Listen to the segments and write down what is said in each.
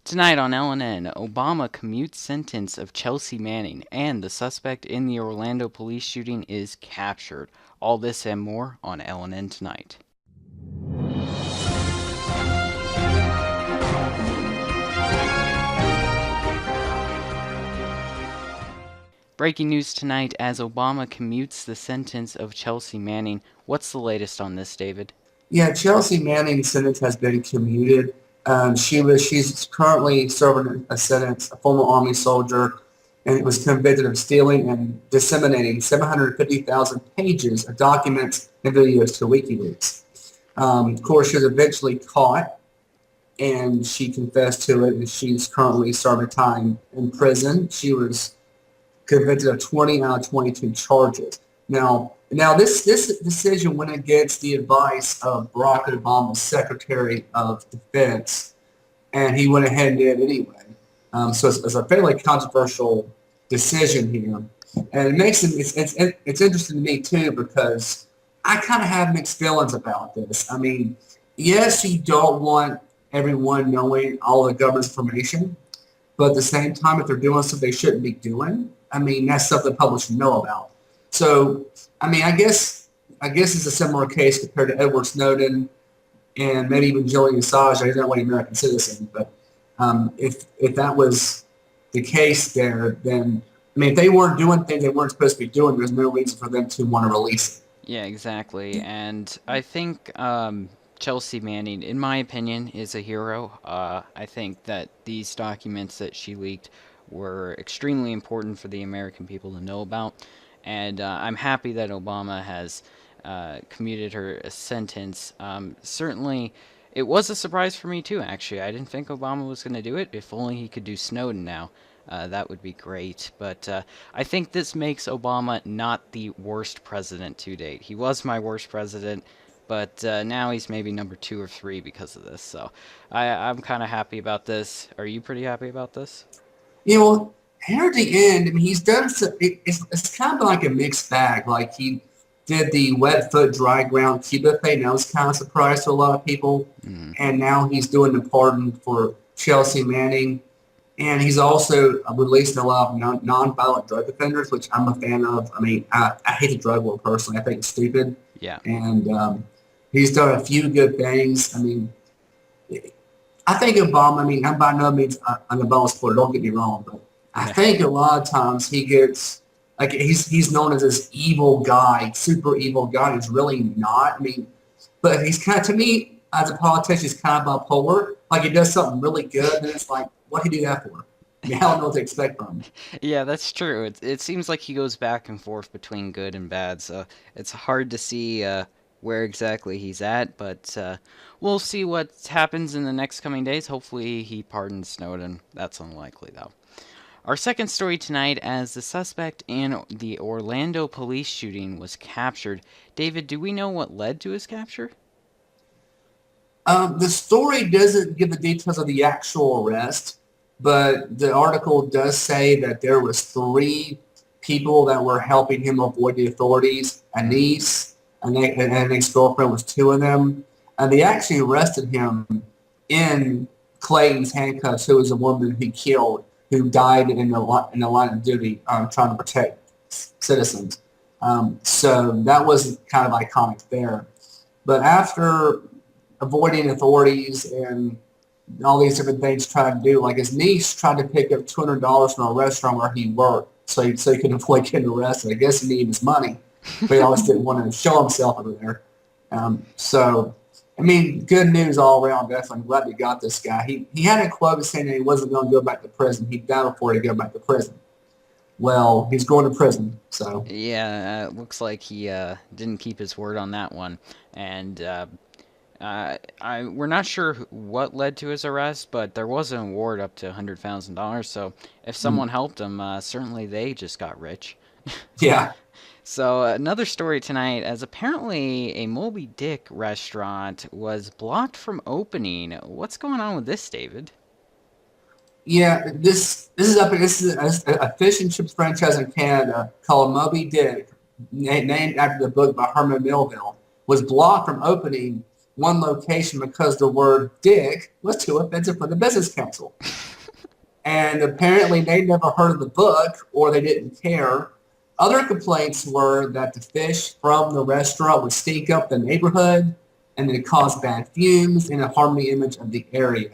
Tonight on LNN, Obama commutes sentence of Chelsea Manning, and the suspect in the Orlando police shooting is captured. All this and more on LNN Tonight. Breaking news tonight as Obama commutes the sentence of Chelsea Manning. What's the latest on this, David? Yeah, Chelsea Manning's sentence has been commuted. She's currently serving a sentence, a former Army soldier, and was convicted of stealing and disseminating 750,000 pages of documents and videos to WikiLeaks. Of course, she was eventually caught, and she confessed to it, and she's currently serving time in prison. She was convicted of 20 out of 22 charges. Now this decision went against the advice of Barack Obama's Secretary of Defense, and he went ahead and did it anyway. So it's a fairly controversial decision here, and it makes it's interesting to me too because I kind of have mixed feelings about this. I mean, yes, you don't want everyone knowing all the government's information, but at the same time, if they're doing something they shouldn't be doing, I mean, that's something the public should know about. So, I mean, I guess it's a similar case compared to Edward Snowden and maybe even Julian Assange. He's not really an American citizen, but if that was the case there, then I mean, if they weren't doing things they weren't supposed to be doing, there's no reason for them to want to release Yeah, exactly. And I think Chelsea Manning, in my opinion, is a hero. I think that these documents that she leaked were extremely important for the American people to know about. And I'm happy that Obama has commuted her sentence. Certainly, it was a surprise for me, too, actually. I didn't think Obama was going to do it. If only he could do Snowden now. That would be great. But I think this makes Obama not the worst president to date. He was my worst president, but now he's maybe number two or three because of this. So I'm kind of happy about this. Are you pretty happy about this? it. You know, here at the end, I mean, he's done so. It's kind of like a mixed bag. Like he did the wet foot, dry ground Cuba thing. That was kind of a surprise to a lot of people. Mm, And now he's doing the pardon for Chelsea Manning. And he's also releasing a lot of non-violent drug offenders, which I'm a fan of. I mean, I hate the drug war personally. I think it's stupid. yeah. And he's done a few good things. I mean, I think Obama, I mean, I'm by no means an Obama supporter, don't get me wrong, but I Yeah. think a lot of times he gets, like, he's known as this evil guy, super evil guy. He's really not. I mean, but he's kind of, to me, as a politician, he's kind of bipolar. Like, he does something really good, and it's like, what did he do that for? I mean, I don't know what to expect from him. Yeah, that's true. It seems like he goes back and forth between good and bad, so it's hard to see where exactly he's at, but we'll see what happens in the next coming days. Hopefully, he pardons Snowden. That's unlikely, though. Our second story tonight as the suspect in the Orlando police shooting was captured. David, do we know what led to his capture? The story doesn't give the details of the actual arrest, but the article does say that there was three people that were helping him avoid the authorities. A niece and an ex-girlfriend was two of them. And they actually arrested him in Clayton's handcuffs, who was a woman he killed, who died in the line of duty trying to protect citizens. So that was kind of iconic there. But after avoiding authorities and all these different things tried to do. Like his niece tried to pick up $200 from a restaurant where he worked so he could avoid getting arrested. I guess he needed his money, but he always didn't want to show himself over there. So, I mean, good news all around. Definitely I'm glad we got this guy. He had a quote saying that he wasn't going to go back to prison. He died before he go back to prison. Well, he's going to prison, so. Yeah, it looks like he didn't keep his word on that one. And we're not sure what led to his arrest, but there was an award up to $100,000. So if Mm, someone helped him, certainly they just got rich. yeah. So another story tonight, as apparently a Moby Dick restaurant was blocked from opening. What's going on with this, David? Yeah, this is a fish and chips franchise in Canada called Moby Dick, named after the book by Herman Melville, was blocked from opening one location because the word dick was too offensive for the business council. And apparently they never heard of the book or they didn't care. Other complaints were that the fish from the restaurant would stink up the neighborhood and it caused bad fumes and it harmed the image of the area.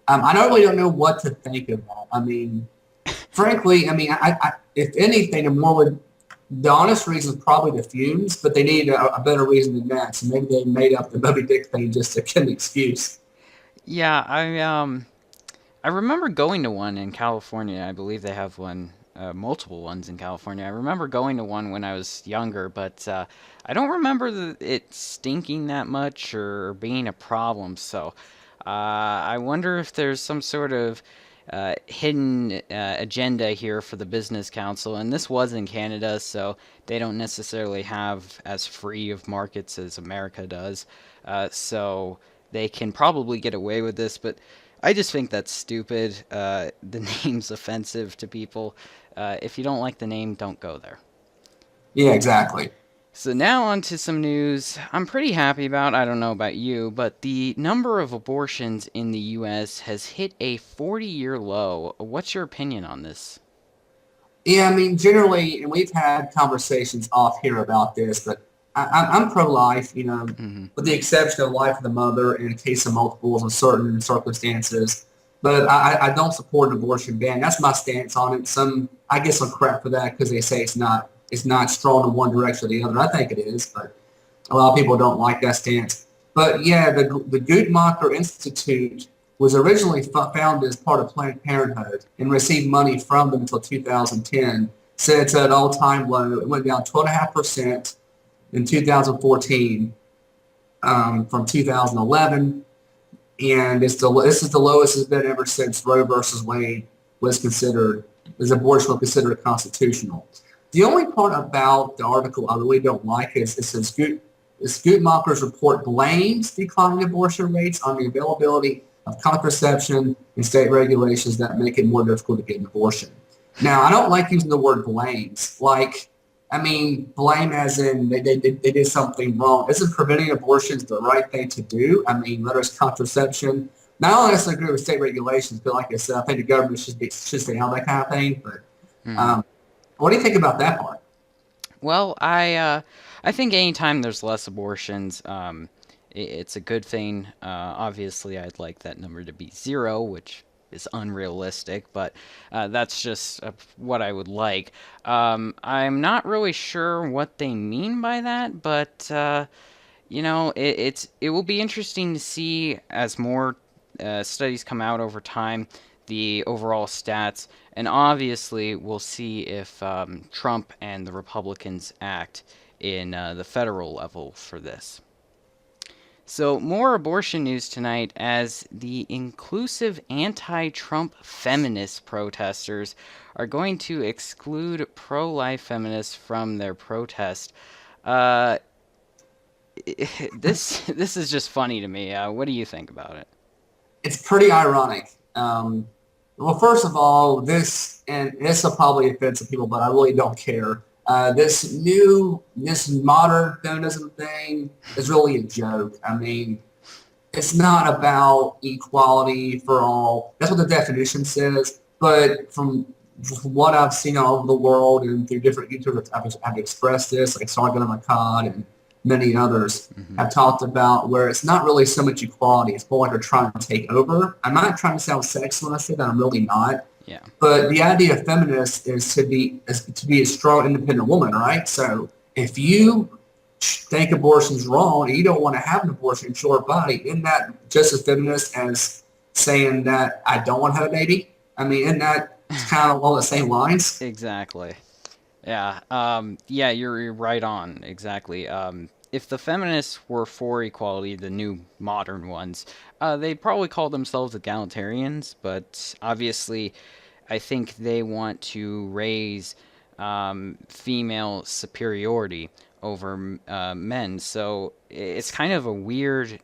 I really don't know what to think of that. I mean, frankly, if anything, the honest reason is probably the fumes, but they need a better reason than that. So maybe they made up the Moby Dick thing just to get an excuse. Yeah, I remember going to one in California. I believe they have one, multiple ones in California. I remember going to one when I was younger, but I don't remember it stinking that much or being a problem. So I wonder if there's some sort of hidden agenda here for the business council. And this was in Canada, so they don't necessarily have as free of markets as America does. So they can probably get away with this, but I just think that's stupid. The name's offensive to people. If you don't like the name, don't go there. Yeah, exactly. So now on to some news I'm pretty happy about. I don't know about you, but the number of abortions in the U.S. has hit a 40-year low. What's your opinion on this? Yeah, I mean, generally, and we've had conversations off here about this, but I'm pro-life, Hmm. with the exception of life of the mother in case of multiples in certain circumstances. But I don't support an abortion ban. That's my stance on it. I get some crap for that because they say it's not strong in one direction or the other. I think it is, but a lot of people don't like that stance. But yeah, the Guttmacher Institute was originally founded as part of Planned Parenthood and received money from them until 2010. So it's at an all-time low. It went down 12.5% in 2014 from 2011, and this is the lowest it's been ever since Roe versus Wade was abortion was considered constitutional. The only part about the article I really don't like is it says Guttmacher's report blames declining abortion rates on the availability of contraception and state regulations that make it more difficult to get an abortion. Now, I don't like using the word blames. Blame as in they did something wrong. Isn't preventing abortions the right thing to do? I mean, whether it's contraception. Not only necessarily agree with state regulations, but like I said, I think the government should stay on that kind of thing. But Hmm. um, what do you think about that part? Well, I think anytime there's less abortions, it's a good thing. Obviously, I'd like that number to be zero, which is unrealistic, but that's just what I would like. I'm not really sure what they mean by that, but it will be interesting to see as more studies come out over time, the overall stats, and obviously we'll see if Trump and the Republicans act in the federal level for this. So, more abortion news tonight as the inclusive anti Trump feminist protesters are going to exclude pro life feminists from their protest. Uh, this is just funny to me. What do you think about it? It's pretty ironic. Well, first of all, and this will probably offend some people, but I really don't care. This modern feminism thing is really a joke. I mean, it's not about equality for all. That's what the definition says. But from what I've seen all over the world and through different YouTubers, I've expressed this, like Sargon Akkad and many others Hmm. have talked about where it's not really so much equality. It's more like they're trying to take over. I'm not trying to sound sexist when I say that. I'm really not. Yeah. But the idea of feminist is to be a strong, independent woman, right? So if you think abortion's wrong and you don't want to have an abortion, it's your body. Isn't that just as feminist as saying that I don't want to have a baby? I mean, isn't that kind of along the same lines? Exactly. Yeah. Yeah, you're right on. Exactly. If the feminists were for equality, the new modern ones, they'd probably call themselves egalitarians, but obviously, I think they want to raise female superiority over men. So it's kind of a weird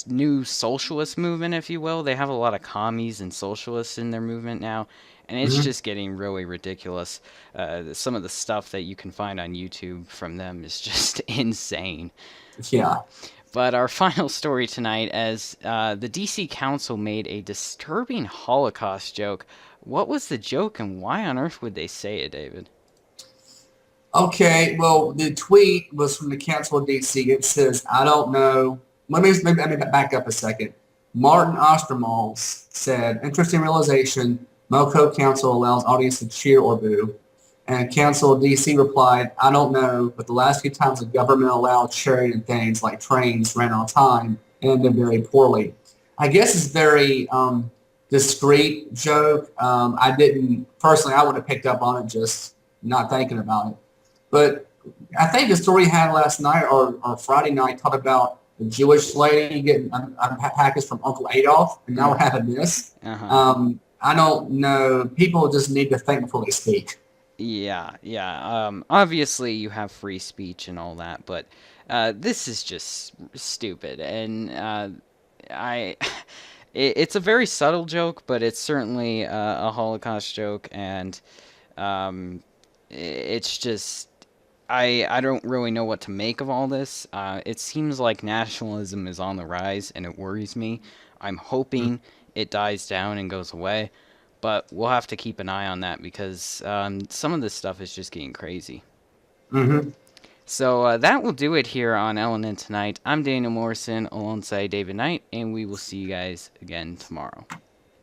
new socialist movement, if you will. They have a lot of commies and socialists in their movement now, and it's Mhm. just getting really ridiculous. Some of the stuff that you can find on YouTube from them is just insane. Yeah. But our final story tonight, as the DC Council made a disturbing Holocaust joke. What was the joke, and why on earth would they say it, David? Okay, well, the tweet was from the Council of DC. It says, I don't know. Let me back up a second. Martin Ostermals said, interesting realization, MoCo Council allows audience to cheer or boo. And Council of DC replied, I don't know, but the last few times the government allowed cheering and things like trains ran on time and ended very poorly. I guess it's very discreet joke. I didn't, personally, I would have picked up on it just not thinking about it. But I think the story you had last night or Friday night talked about the Jewish lady getting a package from Uncle Adolf, and now we're having this. Uh-huh. I don't know. People just need to think before they speak. Yeah, yeah. Obviously, you have free speech and all that, but this is just stupid. And I, it's a very subtle joke, but it's certainly a Holocaust joke, and it's just I don't really know what to make of all this. It seems like nationalism is on the rise, and it worries me. I'm hoping it dies down and goes away, but we'll have to keep an eye on that because some of this stuff is just getting crazy. Mm-hmm. So that will do it here on LNN Tonight. I'm Daniel Morrison alongside David Knight, and we will see you guys again tomorrow.